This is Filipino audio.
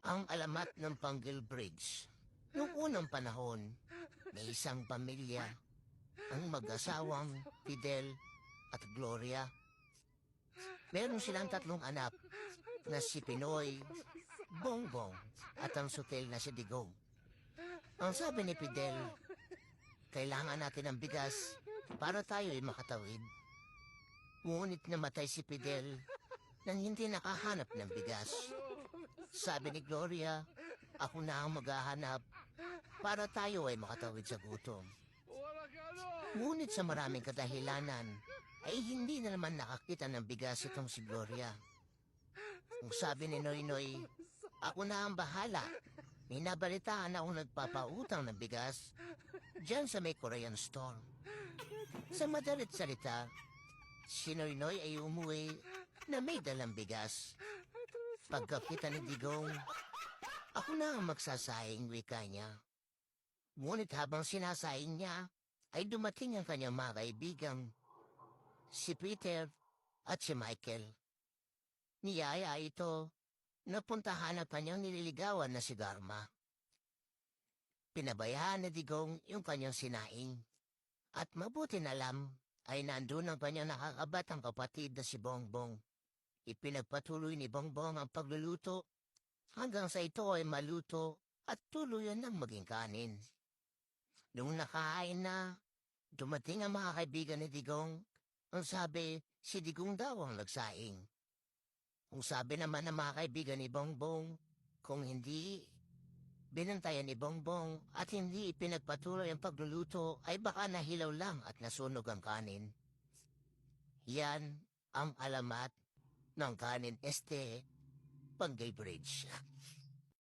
Ang alamat ng Panggil Bridge. Noong unang panahon, may isang pamilya, ang mag-asawang Fidel at Gloria. Meron silang tatlong anak na si Pinoy, Bongbong at ang sutil na si Digong. Ang sabi ni Fidel, kailangan natin ng bigas para tayo ay makatawid. Ngunit namatay si Fidel nang hindi nakahanap ng bigas. Sabi ni Gloria, ako na ang maghahanap para tayo ay makatawid sa gutom. Ngunit sa maraming kadahilanan, ay hindi na naman nakakita ng bigas itong si Gloria. Kung sabi ni Noynoy, ako na ang bahala. May nabalitaan akong nagpapautang ng bigas dyan sa may Korean store. Sa madalit salita, si Noynoy ay umuwi na may dalang bigas. Pagkakita ni Digong, ako na ang magsasayang wika niya. Ngunit habang sinasayang niya, ay dumating ang kanyang mga kaibigan, si Peter at si Michael. Niyaya ito na puntahan ang kanyang nililigawan na si Dharma. Pinabayaan ni Digong yung kanyang sinaing. At mabuti na alam ay nandun ang kanyang nakakabatang kapatid na si Bongbong. Ipinagpatuloy ni Bongbong ang pagluluto hanggang sa ito ay maluto at tuluyan ng maging kanin. Nung nakahain na, dumating ang mga kaibigan ni Digong. Ang sabi, si Digong daw ang nagsaing. Kung sabi naman ng mga kaibigan ni Bongbong, kung hindi binantayan ni Bongbong at hindi ipinagpatuloy ang pagluluto ay baka nahilaw lang at nasunog ang kanin. Yan ang alamat ng kanin Panggil Bridge.